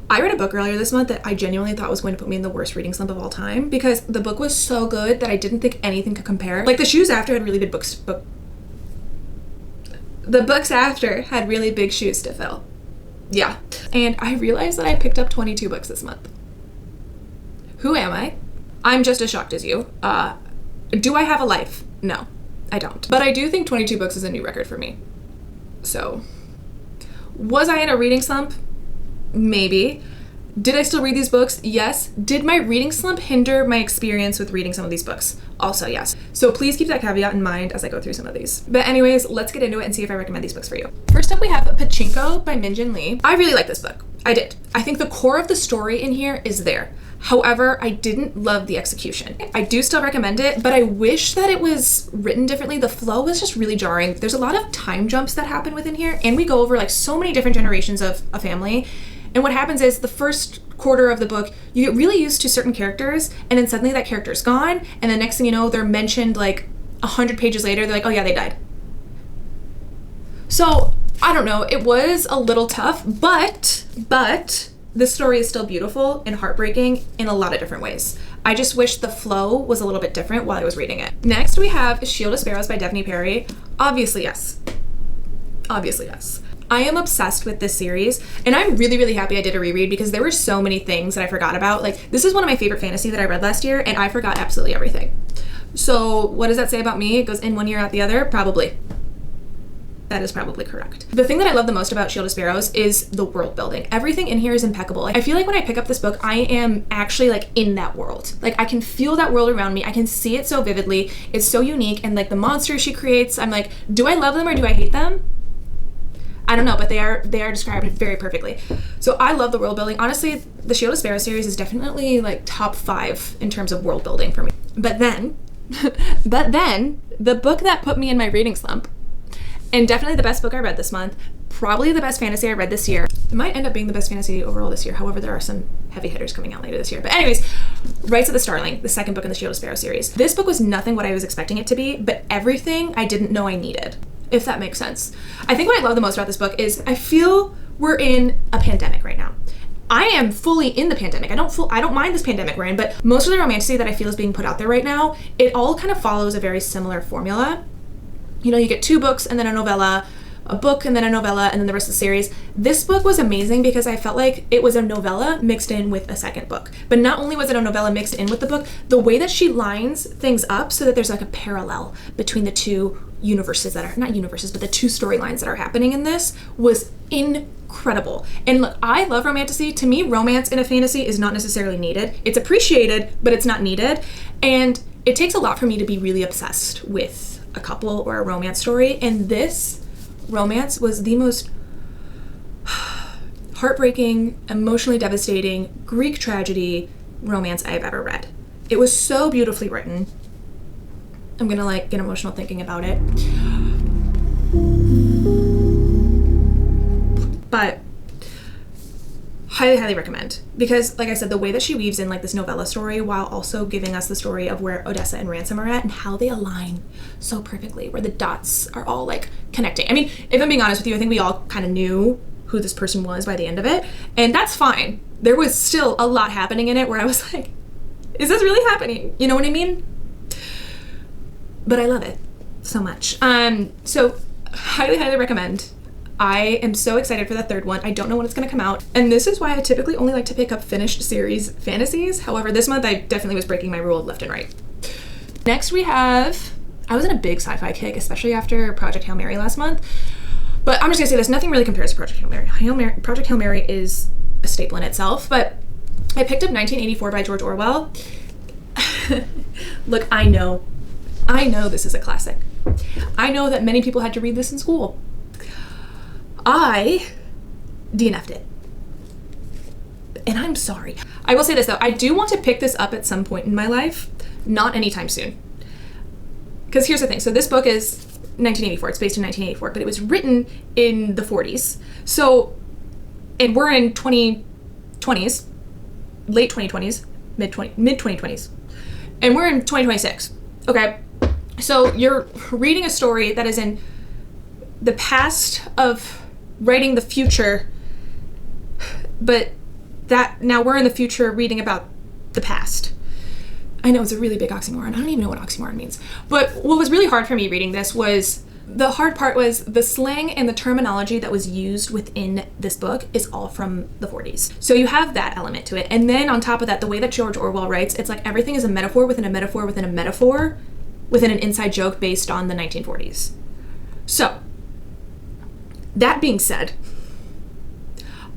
I read a book earlier this month that I genuinely thought was going to put me in the worst reading slump of all time because the book was so good that I didn't think anything could compare. Like, the shoes after had really big the books after had really big shoes to fill. Yeah. And I realized that I picked up 22 books this month. Who am I? I'm just as shocked as you. Do I have a life? No, I don't. But I do think 22 books is a new record for me. So, was I in a reading slump? Maybe. Did I still read these books? Yes. Did my reading slump hinder my experience with reading some of these books? Also, yes. So please keep that caveat in mind as I go through some of these. But anyways, let's get into it and see if I recommend these books for you. First up, we have Pachinko by Min Jin Lee. I really like this book. I did. I think the core of the story in here is there. However, I didn't love the execution. I do still recommend it, but I wish that it was written differently. The flow was just really jarring. There's a lot of time jumps that happen within here, and we go over like so many different generations of a family. And what happens is the first quarter of the book, you get really used to certain characters, and then suddenly that character's gone, and the next thing you know, they're mentioned like 100 pages later. They're like, oh yeah, they died. So, I don't know. It was a little tough, but this story is still beautiful and heartbreaking in a lot of different ways. I just wish the flow was a little bit different while I was reading it. Next, we have Shield of Sparrows by Daphne Perry. Obviously, yes. Obviously, yes. I am obsessed with this series, and I'm really, really happy I did a reread because there were so many things that I forgot about. Like, this is one of my favorite fantasy that I read last year, and I forgot absolutely everything. So what does that say about me? It goes in one year, out the other? Probably. That is probably correct. The thing that I love the most about Shield of Sparrows is the world building. Everything in here is impeccable. Like, I feel like when I pick up this book, I am actually like in that world. Like, I can feel that world around me. I can see it so vividly. It's so unique, and like the monsters she creates, I'm like, do I love them or do I hate them? I don't know, but they are described very perfectly. So I love the world building. Honestly, the Shield of Sparrows series is definitely like top 5 in terms of world building for me. But then, the book that put me in my reading slump, and definitely the best book I read this month, probably the best fantasy I read this year. It might end up being the best fantasy overall this year. However, there are some heavy hitters coming out later this year. But anyways, Rites of the Starling, the second book in the Shield of Sparrows series. This book was nothing what I was expecting it to be, but everything I didn't know I needed, if that makes sense. I think what I love the most about this book is I feel we're in a pandemic right now. I am fully in the pandemic. I don't mind this pandemic we're in, but most of the romantasy that I feel is being put out there right now, it all kind of follows a very similar formula. You know, you get 2 books and then a novella, a book and then a novella, and then the rest of the series. This book was amazing because I felt like it was a novella mixed in with a second book. But not only was it a novella mixed in with the book, the way that she lines things up so that there's like a parallel between the two universes that are, not universes, but the 2 storylines that are happening in this was incredible. And look, I love romantasy. To me, romance in a fantasy is not necessarily needed. It's appreciated, but it's not needed. And it takes a lot for me to be really obsessed with a couple or a romance story. And this romance was the most heartbreaking, emotionally devastating Greek tragedy romance I've ever read. It was so beautifully written. I'm gonna like get emotional thinking about it. But highly, highly recommend, because like I said, the way that she weaves in like this novella story while also giving us the story of where Odessa and Ransom are at and how they align so perfectly, where the dots are all like connecting. I mean, if I'm being honest with you, I think we all kind of knew who this person was by the end of it, and that's fine. There was still a lot happening in it where I was like, is this really happening? You know what I mean? But I love it so much. So highly, highly recommend. I am so excited for the 3rd one. I don't know when it's going to come out. And this is why I typically only like to pick up finished series fantasies. However, this month I definitely was breaking my rule left and right. Next we have, I was in a big sci-fi kick, especially after Project Hail Mary last month. But I'm just going to say this, nothing really compares to Project Hail Mary. Project Hail Mary is a staple in itself. But I picked up 1984 by George Orwell. Look, I know this is a classic. I know that many people had to read this in school. I DNF'd it. And I'm sorry. I will say this though, I do want to pick this up at some point in my life, not anytime soon. Because here's the thing, so this book is 1984, it's based in 1984, but it was written in the 40s. So, and we're in 2020s, late 2020s, mid 2020s, and we're in 2026, okay? So you're reading a story that is in the past of writing the future, but that now we're in the future reading about the past. I know it's a really big oxymoron. I don't even know what oxymoron means. But what was really hard for me reading this was, the hard part was the slang and the terminology that was used within this book is all from the 40s. So you have that element to it. And then on top of that, the way that George Orwell writes, it's like everything is a metaphor within a metaphor within a metaphor within an inside joke based on the 1940s. So, that being said,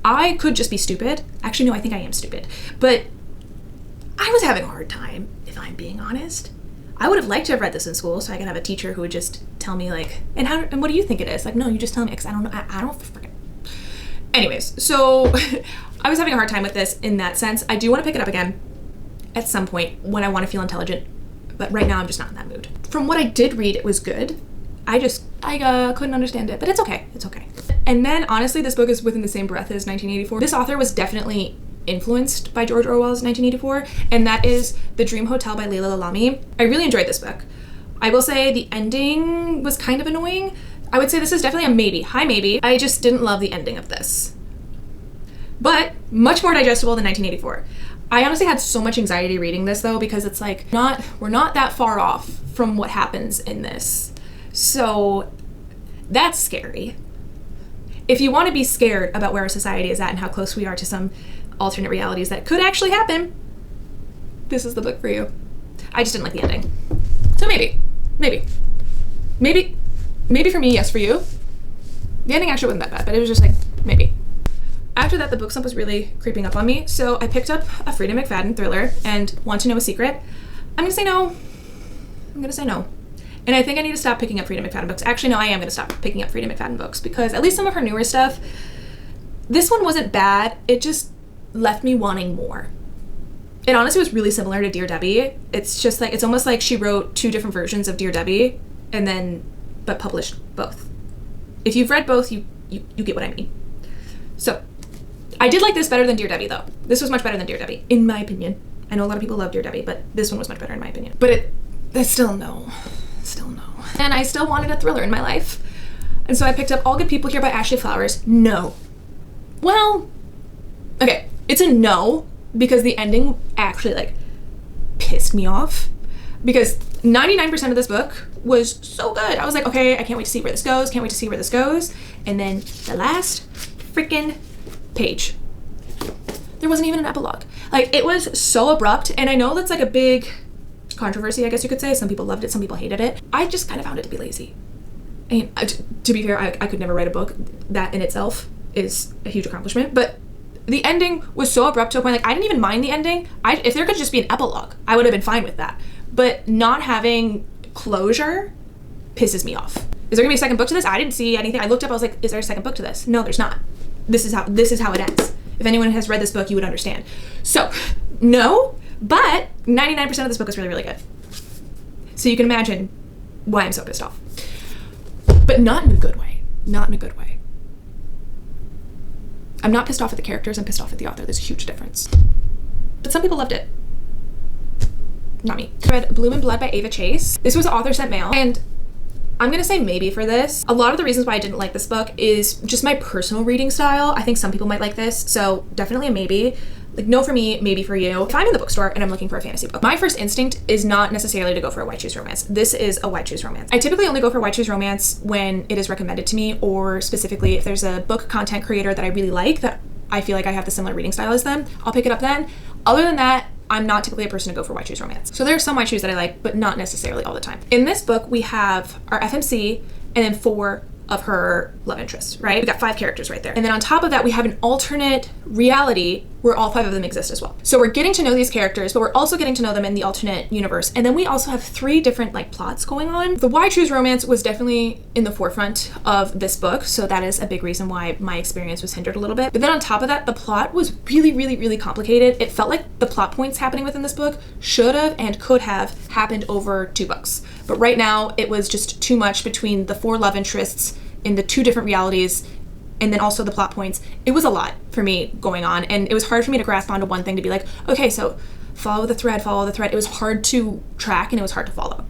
I could just be stupid. Actually, no, I think I am stupid. But I was having a hard time, if I'm being honest. I would have liked to have read this in school so I could have a teacher who would just tell me like, and what do you think it is? Like, no, you just tell me, because I don't know. I don't freaking. Anyways, so I was having a hard time with this in that sense. I do want to pick it up again at some point when I want to feel intelligent, but right now I'm just not in that mood. From what I did read, it was good. I couldn't understand it, but it's okay. It's okay. And then honestly, this book is within the same breath as 1984. This author was definitely influenced by George Orwell's 1984, and that is The Dream Hotel by Leila Lalami. I really enjoyed this book. I will say the ending was kind of annoying. I would say this is definitely a maybe. High maybe. I just didn't love the ending of this. But much more digestible than 1984. I honestly had so much anxiety reading this though, because it's like, we're not that far off from what happens in this. So that's scary. If you want to be scared about where our society is at and how close we are to some alternate realities that could actually happen, this is the book for you. I just didn't like the ending. So maybe for me, yes for you. The ending actually wasn't that bad, but it was just like, maybe. After that, the book slump was really creeping up on me, so I picked up a Freida McFadden thriller and Want to Know a Secret. I'm gonna say no. And I think I need to stop picking up Freida McFadden books. Actually, no, I am gonna stop picking up Freida McFadden books, because at least some of her newer stuff, this one wasn't bad, it just left me wanting more. It honestly was really similar to Dear Debbie. It's just like, it's almost like she wrote two different versions of Dear Debbie but published both. If you've read both, you get what I mean. So I did like this better than Dear Debbie though. This was much better than Dear Debbie, in my opinion. I know a lot of people love Dear Debbie, but this one was much better in my opinion. But it's still no. And I still wanted a thriller in my life. And so I picked up All Good People Here by Ashley Flowers. No. Well, okay, it's a no, because the ending actually like pissed me off, because 99% of this book was so good. I was like, okay, I can't wait to see where this goes. And then the last freaking page, there wasn't even an epilogue. Like, it was so abrupt, and I know that's like a big controversy, I guess you could say. Some people loved it, some people hated it. I just kind of found it to be lazy. And to be fair, I could never write a book. That in itself is a huge accomplishment, but the ending was so abrupt to a point, like, I didn't even mind the ending. If there could just be an epilogue, I would have been fine with that. But not having closure pisses me off. Is there gonna be a second book to this? I didn't see anything. I looked up, I was like, is there a second book to this? No, there's not. This is how it ends. If anyone has read this book, you would understand. So, no, but 99% of this book is really, really good. So you can imagine why I'm so pissed off. But not in a good way. I'm not pissed off at the characters, I'm pissed off at the author. There's a huge difference. But some people loved it. Not me. I read Bloom and Blood by Ava Chase. This was author sent mail, and I'm gonna say maybe for this. A lot of the reasons why I didn't like this book is just my personal reading style. I think some people might like this, so definitely a maybe. Like, no for me, maybe for you. If I'm in the bookstore and I'm looking for a fantasy book, my first instinct is not necessarily to go for a white choose romance. This is a white choose romance. I typically only go for white choose romance when it is recommended to me, or specifically if there's a book content creator that I really like, that I feel like I have the similar reading style as them, I'll pick it up then. Other than that, I'm not typically a person to go for white choose romance. So there are some white choose that I like, but not necessarily all the time. In this book, we have our FMC and then 4 of her love interests, right? We got 5 characters right there. And then on top of that, we have an alternate reality where all 5 of them exist as well. So we're getting to know these characters, but we're also getting to know them in the alternate universe. And then we also have 3 different like plots going on. The why choose romance was definitely in the forefront of this book. So that is a big reason why my experience was hindered a little bit. But then on top of that, the plot was really, really, really complicated. It felt like the plot points happening within this book should have and could have happened over 2 books. But right now it was just too much between the 4 love interests in the 2 different realities, and then also the plot points. It was a lot for me going on, and it was hard for me to grasp onto one thing, to be like, okay, so follow the thread. It was hard to track, and it was hard to follow.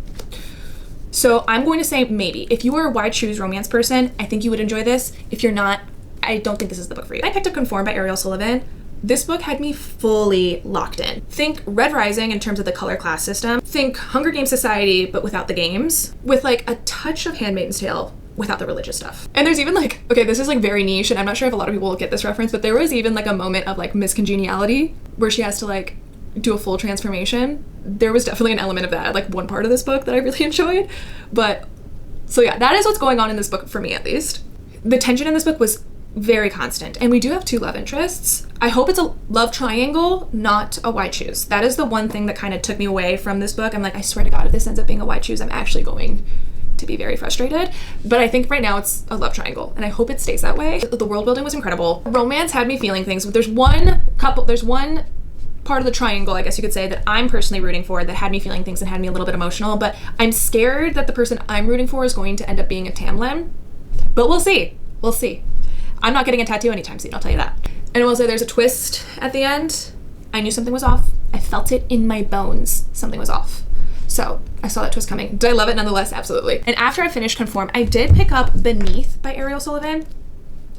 So I'm going to say maybe. If you are a why choose romance person, I think you would enjoy this. If you're not, I don't think this is the book for you. I picked up Conform by Ariel Sullivan. This book had me fully locked in. Think Red Rising in terms of the color class system. Think Hunger Games Society, but without the games. With like a touch of Handmaid's Tale without the religious stuff. And there's even like, okay, this is like very niche and I'm not sure if a lot of people will get this reference, but there was even like a moment of like miscongeniality where she has to like do a full transformation. There was definitely an element of that, like one part of this book that I really enjoyed. But so yeah, that is what's going on in this book for me at least. The tension in this book was very constant, and we do have 2 love interests. I hope it's a love triangle, not a why choose. That is the one thing that kind of took me away from this book. I'm like, I swear to God, if this ends up being a why choose, I'm actually going to be very frustrated. But I think right now it's a love triangle, and I hope it stays that way. The world building was incredible. Romance had me feeling things. There's one part of the triangle, I guess you could say, that I'm personally rooting for that had me feeling things and had me a little bit emotional, but I'm scared that the person I'm rooting for is going to end up being a Tamlin. But we'll see. We'll see. I'm not getting a tattoo anytime soon, I'll tell you that. And I will say there's a twist at the end. I knew something was off. I felt it in my bones. Something was off. So I saw that twist coming. Did I love it? Nonetheless, absolutely. And after I finished Conform, I did pick up Beneath by Ariel Sullivan.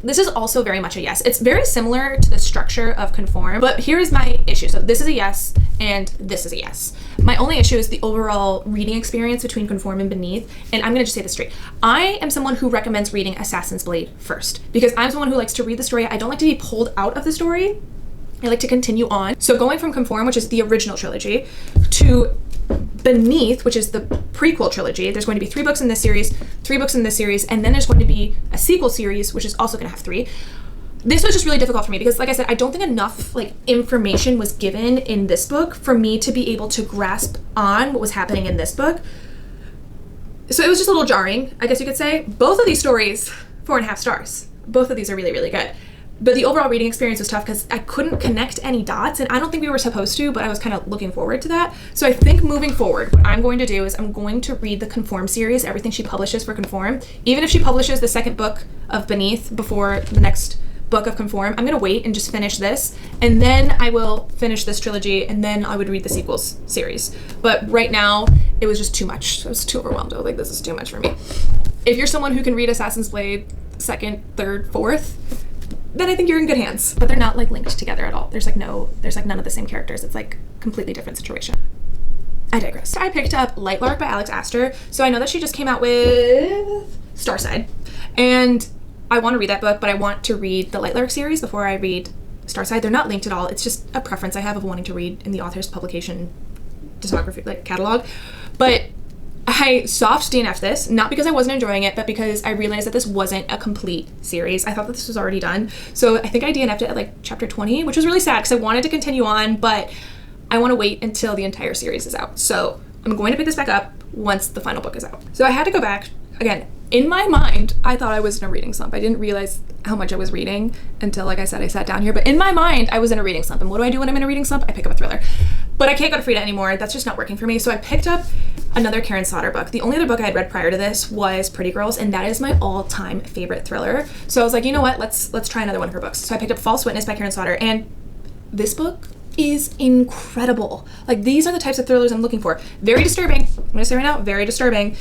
This is also very much a yes. It's very similar to the structure of Conform, but here is my issue. So this is a yes, and this is a yes. My only issue is the overall reading experience between Conform and Beneath, and I'm gonna just say this straight. I am someone who recommends reading Assassin's Blade first, because I'm someone who likes to read the story. I don't like to be pulled out of the story. I like to continue on. So going from Conform, which is the original trilogy, to Beneath, which is the prequel trilogy, there's going to be 3 books in this series, 3 books in this series, and then there's going to be a sequel series, which is also going to have 3. This was just really difficult for me because, like I said, I don't think enough like information was given in this book for me to be able to grasp on what was happening in this book. So it was just a little jarring, I guess you could say. Both of these stories, 4.5 stars. Both of these are really, really good. But the overall reading experience was tough because I couldn't connect any dots, and I don't think we were supposed to, but I was kind of looking forward to that. So I think moving forward, what I'm going to do is I'm going to read the Conform series, everything she publishes for Conform. Even if she publishes the 2nd book of Beneath before the next book of Conform, I'm going to wait and just finish this, and then I will finish this trilogy, and then I would read the sequels series. But right now, it was just too much. I was too overwhelmed. I was like, this is too much for me. If you're someone who can read Assassin's Blade 2nd, 3rd, 4th, then I think you're in good hands. But they're not like linked together at all. There's like none of the same characters. It's like completely different situation. I digress. I picked up Lightlark by Alex Astor. So I know that she just came out with Starside, and I want to read that book, but I want to read the Lightlark series before I read Starside. They're not linked at all. It's just a preference I have of wanting to read in the author's publication discography, like catalog. But I soft DNF'd this, not because I wasn't enjoying it, but because I realized that this wasn't a complete series. I thought that this was already done. So I think I DNF'd it at like chapter 20, which was really sad because I wanted to continue on, but I want to wait until the entire series is out. So I'm going to pick this back up once the final book is out. So I had to go back. Again, in my mind, I thought I was in a reading slump. I didn't realize how much I was reading until, like I said, I sat down here. But in my mind, I was in a reading slump. And what do I do when I'm in a reading slump? I pick up a thriller. But I can't go to Frida anymore. That's just not working for me. So I picked up another Karen Slaughter book. The only other book I had read prior to this was Pretty Girls, and that is my all-time favorite thriller. So I was like, you know what? Let's try another one of her books. So I picked up False Witness by Karen Slaughter, and this book is incredible. Like, these are the types of thrillers I'm looking for. Very disturbing. I'm gonna say right now, very disturbing.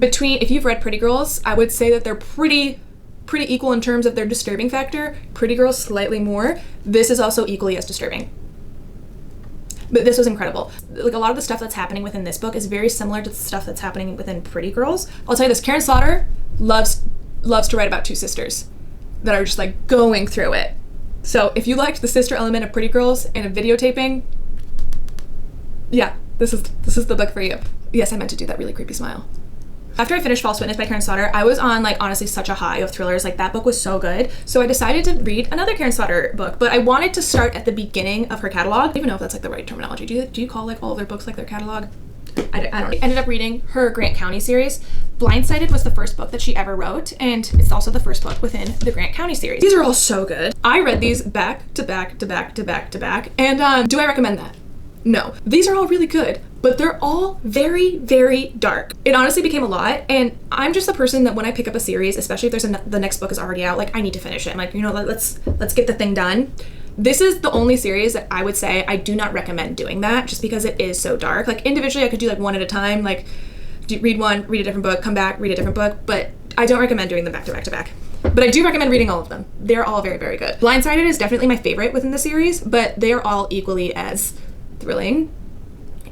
If you've read Pretty Girls, I would say that they're pretty equal in terms of their disturbing factor. Pretty Girls slightly more. This is also equally as disturbing. But this was incredible. Like, a lot of the stuff that's happening within this book is very similar to the stuff that's happening within Pretty Girls. I'll tell you this, Karen Slaughter loves to write about 2 sisters that are just like going through it. So if you liked the sister element of Pretty Girls and of videotaping, yeah, this is the book for you. Yes, I meant to do that really creepy smile. After I finished False Witness by Karen Slaughter, I was on, like, honestly such a high of thrillers. Like, that book was so good. So I decided to read another Karen Slaughter book, but I wanted to start at the beginning of her catalog. I don't even know if that's like the right terminology. Do you call like all of their books like their catalog? I don't know. I ended up reading her Grant County series. Blindsided was the first book that she ever wrote, and it's also the first book within the Grant County series. These are all so good. I read these back to back to back to back to back, and do I recommend that? No. These are all really good, but they're all very, very dark. It honestly became a lot, and I'm just the person that when I pick up a series, especially if the next book is already out, like, I need to finish it. I'm like, you know, let's get the thing done. This is the only series that I would say I do not recommend doing that, just because it is so dark. Like, individually I could do like one at a time, like read one, read a different book, come back, read a different book, but I don't recommend doing them back to back to back. But I do recommend reading all of them. They're all very, very good. Blindsided is definitely my favorite within the series, but they are all equally as thrilling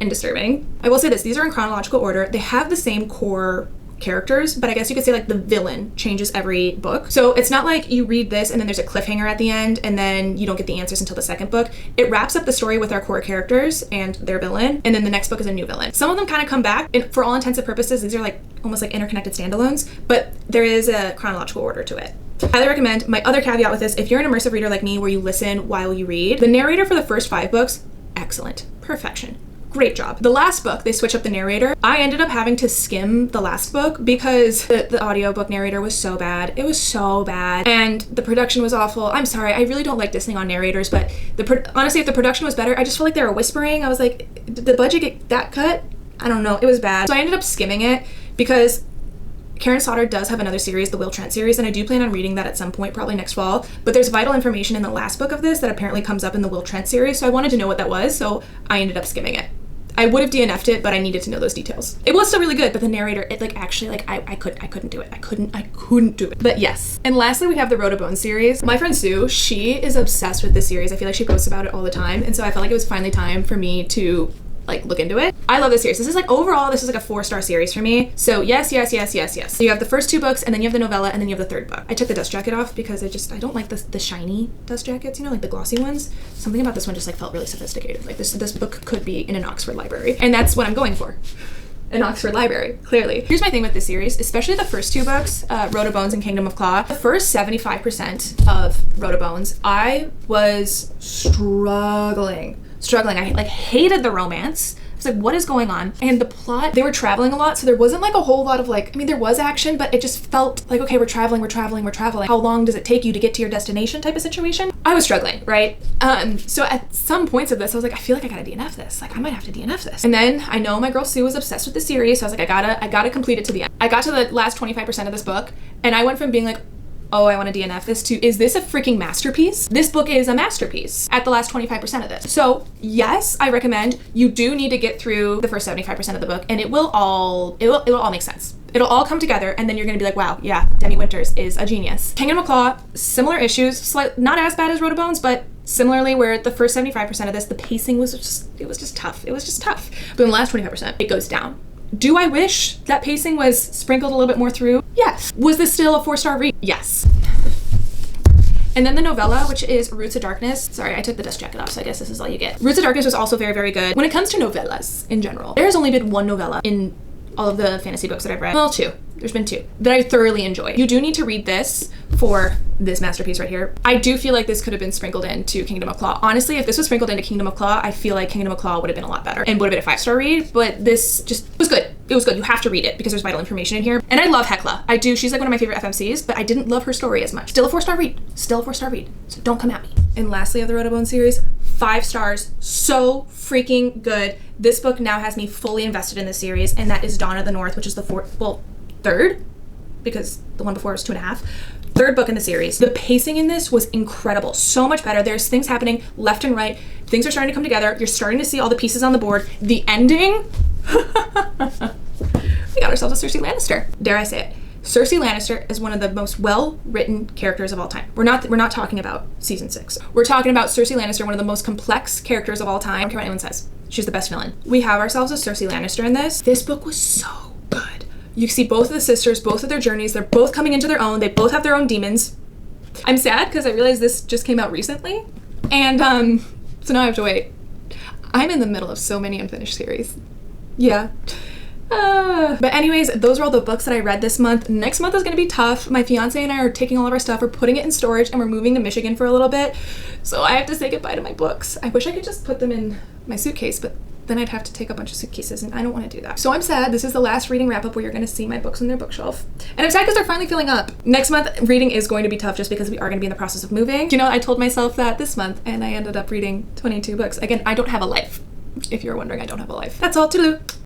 and disturbing. I will say this, these are in chronological order. They have the same core characters, but I guess you could say like the villain changes every book. So it's not like you read this and then there's a cliffhanger at the end and then you don't get the answers until the second book. It wraps up the story with our core characters and their villain, and then the next book is a new villain. Some of them kind of come back, and for all intents and purposes, these are like almost like interconnected standalones, but there is a chronological order to it. Highly recommend. My other caveat with this, if you're an immersive reader like me where you listen while you read, the narrator for the first 5 books, excellent. Perfection. Great job. The last book, they switch up the narrator. I ended up having to skim the last book because the audiobook narrator was so bad. It was so bad. And the production was awful. I'm sorry, I really don't like listening on narrators, but honestly, if the production was better, I just felt like they were whispering. I was like, did the budget get that cut? I don't know. It was bad. So I ended up skimming it because Karen Sauter does have another series, the Will Trent series, and I do plan on reading that at some point, probably next fall. But there's vital information in the last book of this that apparently comes up in the Will Trent series, so I wanted to know what that was, so I ended up skimming it. I would have DNF'd it, but I needed to know those details. It was still really good, but the narrator, it like actually like I couldn't do it. I couldn't do it. But yes. And lastly, we have the Road to Bone series. My friend Sue, she is obsessed with this series. I feel like she posts about it all the time, and so I felt like it was finally time for me to like look into it. I love this series. This is like overall, this is like a 4-star series for me. So yes. So you have the first 2 books, and then you have the novella, and then you have the 3rd book. I took the dust jacket off because I don't like the shiny dust jackets, you know, like the glossy ones. Something about this one just like felt really sophisticated. Like this book could be in an Oxford library, and that's what I'm going for. An Oxford library, clearly. Here's my thing with this series, especially the first 2 books, Road to Bones and Kingdom of Claw. The first 75% of Road to Bones, I was struggling. I like hated the romance. I was like, what is going on? And the plot, they were traveling a lot, so there wasn't like a whole lot of like, I mean, there was action, but it just felt like, okay, we're traveling. How long does it take you to get to your destination type of situation? I was struggling, right? So at some points of this, I was like, I feel like I gotta DNF this. Like, I might have to DNF this. And then I know my girl Sue was obsessed with the series, so I was like, I gotta complete it to the end. I got to the last 25% of this book, and I went from being like, oh, I want to DNF this to, is this a freaking masterpiece? This book is a masterpiece at the last 25% of this. So yes, I recommend. You do need to get through the first 75% of the book, and it will all make sense. It'll all come together, and then you're gonna be like, wow, yeah, Demi Winters is a genius. Kingdom of Claw, similar issues, not as bad as Road to Bones, but similarly, where the first 75% of this, the pacing was just tough. It was just tough. But in the last 25%, it goes down. Do I wish that pacing was sprinkled a little bit more through? Yes. Was this still a 4-star read? Yes. And then the novella, which is Roots of Darkness. Sorry, I took the dust jacket off, so I guess this is all you get. Roots of Darkness was also very, very good. When it comes to novellas in general, there's only been 1 novella in all of the fantasy books that I've read. Well, 2. There's been 2 that I thoroughly enjoyed. You do need to read this for this masterpiece right here. I do feel like this could have been sprinkled into Kingdom of Claw. Honestly, if this was sprinkled into Kingdom of Claw, I feel like Kingdom of Claw would have been a lot better and would have been a 5-star read, but this just was good. It was good. You have to read it because there's vital information in here. And I love Hecla. I do. She's like one of my favorite FMCs, but I didn't love her story as much. Still a 4-star read. Still a 4-star read. So don't come at me. And lastly of the Road to Bone series, 5 stars. So freaking good. This book now has me fully invested in the series, and that is Dawn of the North, which is the 3rd, because the one before was 2.5. 3rd book in the series. The pacing in this was incredible. So much better. There's things happening left and right. Things are starting to come together. You're starting to see all the pieces on the board. The ending, we got ourselves a Cersei Lannister. Dare I say it? Cersei Lannister is one of the most well-written characters of all time. We're not talking about season 6. We're talking about Cersei Lannister, one of the most complex characters of all time. I don't care what anyone says. She's the best villain. We have ourselves a Cersei Lannister in this. This book was so good. You see both of the sisters, both of their journeys. They're both coming into their own. They both have their own demons. I'm sad because I realized this just came out recently. And so now I have to wait. I'm in the middle of so many unfinished series. Yeah. But anyways, those are all the books that I read this month. Next month is going to be tough. My fiance and I are taking all of our stuff, we're putting it in storage, and we're moving to Michigan for a little bit. So I have to say goodbye to my books. I wish I could just put them in my suitcase, but then I'd have to take a bunch of suitcases, and I don't want to do that. So I'm sad. This is the last reading wrap up where you're going to see my books on their bookshelf. And I'm sad because they're finally filling up. Next month, reading is going to be tough just because we are going to be in the process of moving. You know, I told myself that this month, and I ended up reading 22 books. Again, I don't have a life. If you're wondering, I don't have a life. That's all. Toodaloo.